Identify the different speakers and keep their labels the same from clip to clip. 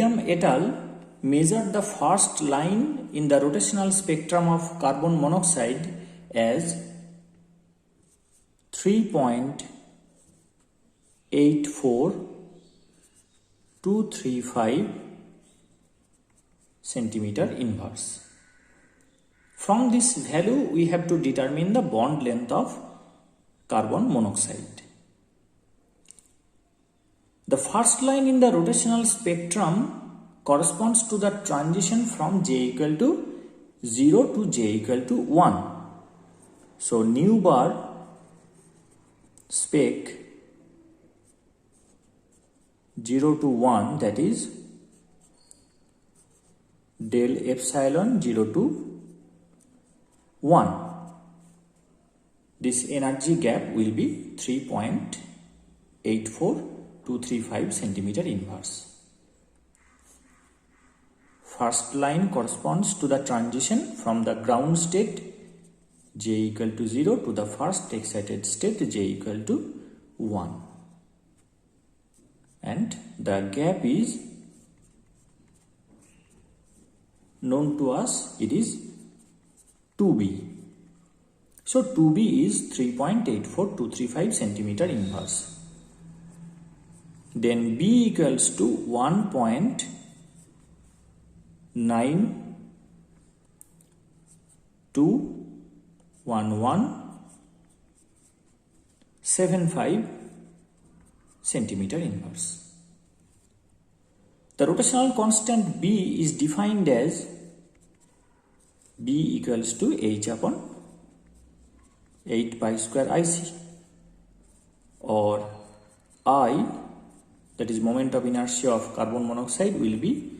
Speaker 1: William et al. Measured the first line in the rotational spectrum of carbon monoxide as 3.84235 centimeter inverse. From this value, we have to determine the bond length of carbon monoxide. The first line in the rotational spectrum corresponds to the transition from J equal to 0 to J equal to 1. So, nu bar spec 0 to 1, that is del epsilon 0 to 1. This energy gap will be 3.84235 centimeter inverse. First line corresponds to the transition from the ground state J equal to 0 to the first excited state J equal to 1. And the gap is known to us, it is 2b. So 2b is 3.84235 centimeter inverse. Then b equals to 1.921175 centimeter inverse. The rotational constant B is defined as B equals to H upon 8 pi square IC, or I, that is moment of inertia of carbon monoxide, will be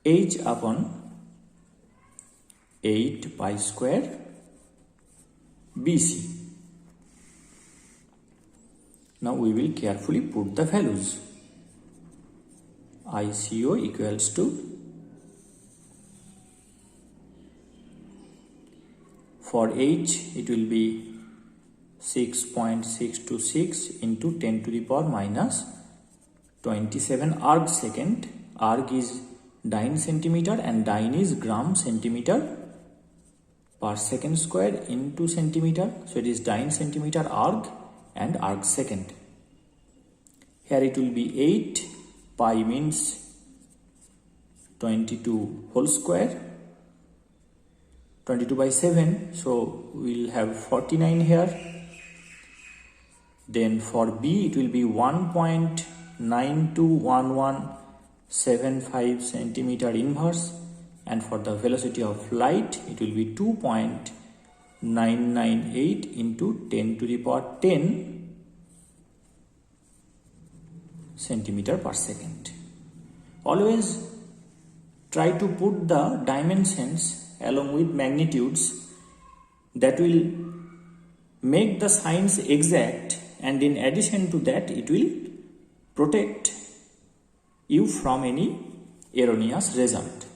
Speaker 1: H upon 8 pi square BC. Now we will carefully put the values. ICO equals to, for H it will be 6.626 into 10 to the power minus 27 arc second. Arc is dyne centimeter and dyne is gram centimeter per second square into centimeter. So it is dyne centimeter arc and arc second. Here it will be 8 pi means 22 whole square, 22 by 7, so we will have 49 here. Then for B it will be 1.921175 centimeter inverse, and for the velocity of light it will be 2.998 into 10 to the power 10 centimeter per second. Always try to put the dimensions along with magnitudes, that will make the signs exact, and in addition to that it will protect you from any erroneous result.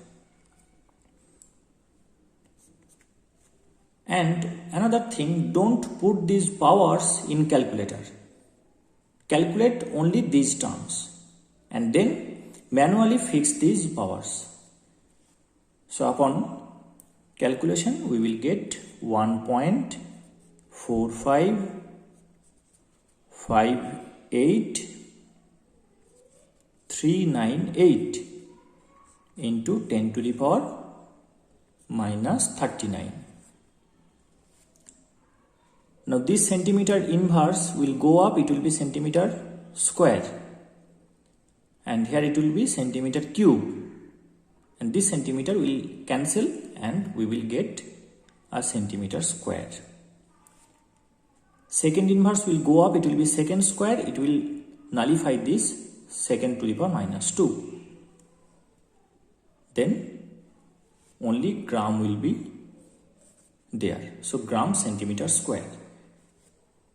Speaker 1: And another thing, don't put these powers in calculator. Calculate only these terms and then manually fix these powers. So upon calculation we will get 1.4558398 into 10 to the power minus 39. Now this centimeter inverse will go up, it will be centimeter square, and here it will be centimeter cube, and this centimeter will cancel and we will get a centimeter square. Second inverse will go up, it will be second square, it will nullify this second to the power minus 2. Then only gram will be there, so gram centimeter square.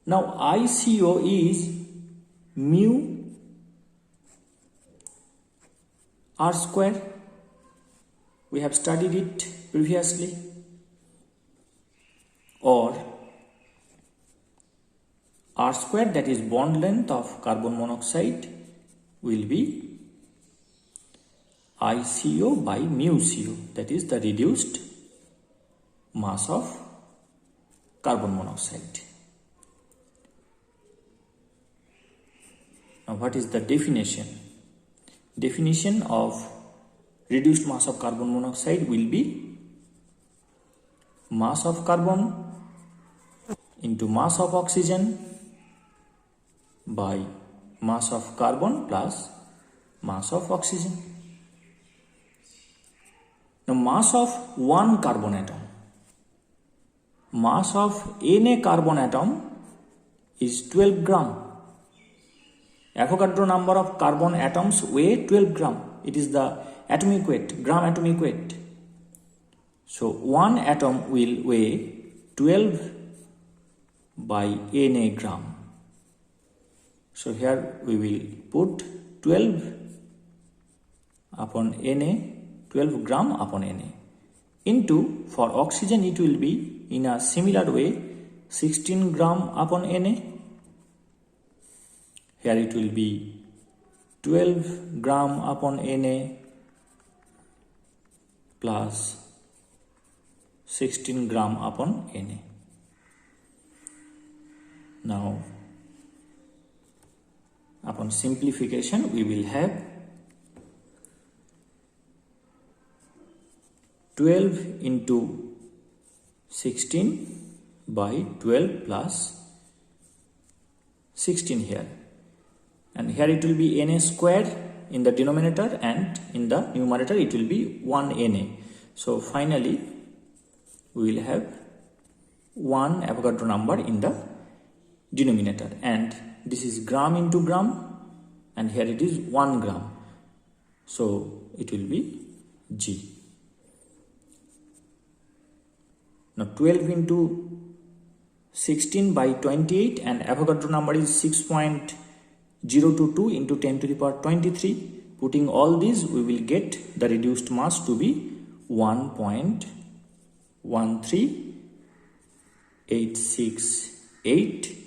Speaker 1: Now ICO is mu r square. We have studied it previously. Or r square, that is bond length of carbon monoxide, will be ICO by mu CO, that is the reduced mass of carbon monoxide. Now what is the definition? Definition of reduced mass of carbon monoxide will be mass of carbon into mass of oxygen by mass of carbon plus mass of oxygen. Now mass of one carbon atom, mass of Na carbon atom is 12 gram. Avogadro number of carbon atoms weigh 12 gram. It is the atomic weight, gram atomic weight. So one atom will weigh 12 by Na gram. So here we will put 12 upon Na, 12 gram upon Na, into, for oxygen it will be in a similar way 16 gram upon Na. Here it will be 12 gram upon Na plus 16 gram upon Na. Now, upon simplification, we will have 12 into 16 by 12 plus 16 here. And here it will be Na squared in the denominator, and in the numerator it will be 1 Na. So finally we will have 1 Avogadro number in the denominator, and this is gram into gram, and here it is 1 gram. So it will be G. Now 12 into 16 by 28, and Avogadro number is 6.022 into 10 to the power 23. Putting all these, we will get the reduced mass to be 1.13868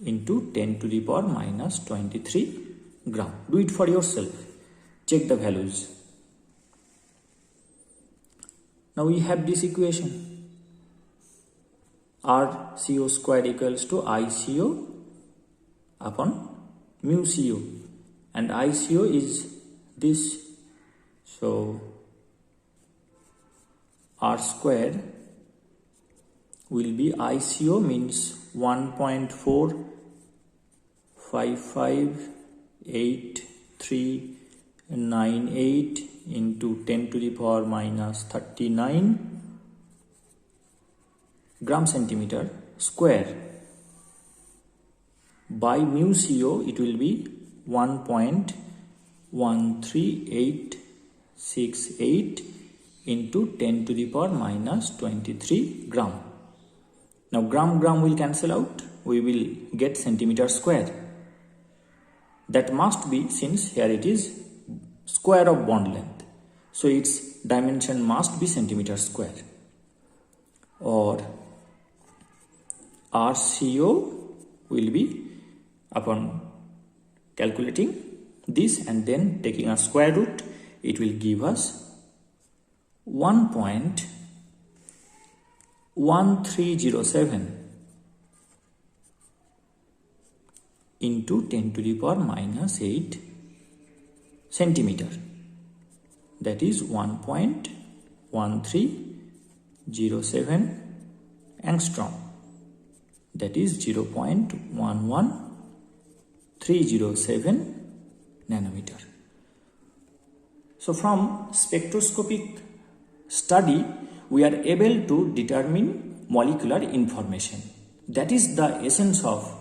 Speaker 1: into 10 to the power minus 23 gram. Do it for yourself. Check the values. Now we have this equation. RCO squared equals to ICO upon mu CO, and ICO is this. So R squared will be, ICO means 1.458398 into 10 to the power minus 39 gram centimeter square, by mu CO it will be 1.13868 into 10 to the power minus 23 gram. Now gram will cancel out, we will get centimeter square. That must be, since here it is square of bond length, so its dimension must be centimeter square. Or RCO will be, upon calculating this and then taking a square root, it will give us 1.1307 into 10 to the power minus 8 centimeter. That is 1.1307 angstrom. That is 0.11307 nanometer. So from spectroscopic study, we are able to determine molecular information. That is the essence of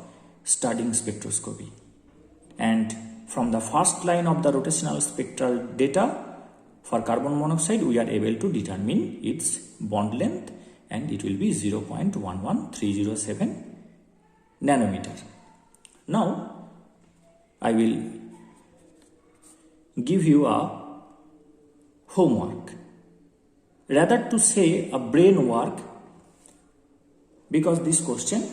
Speaker 1: studying spectroscopy. And from the first line of the rotational spectral data for carbon monoxide, we are able to determine its bond length, and it will be 0.11307 nanometer. Now I will give you a homework, rather to say a brain work, because this question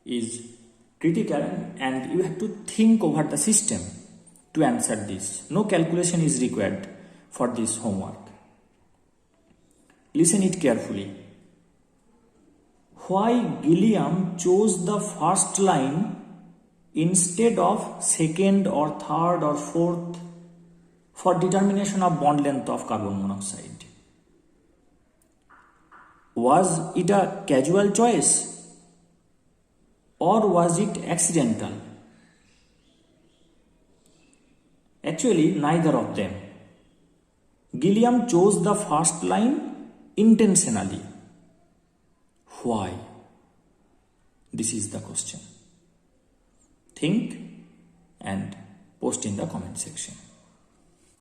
Speaker 1: is critical and you have to think over the system to answer this. No calculation is required. for this homework. Listen it carefully. Why Gilliam chose the first line instead of second or third or fourth for determination of bond length of carbon monoxide? Was it a casual choice or was it accidental? Actually, neither of them. Gilliam chose the first line intentionally. Why? This is the question. Think and post in the comment section.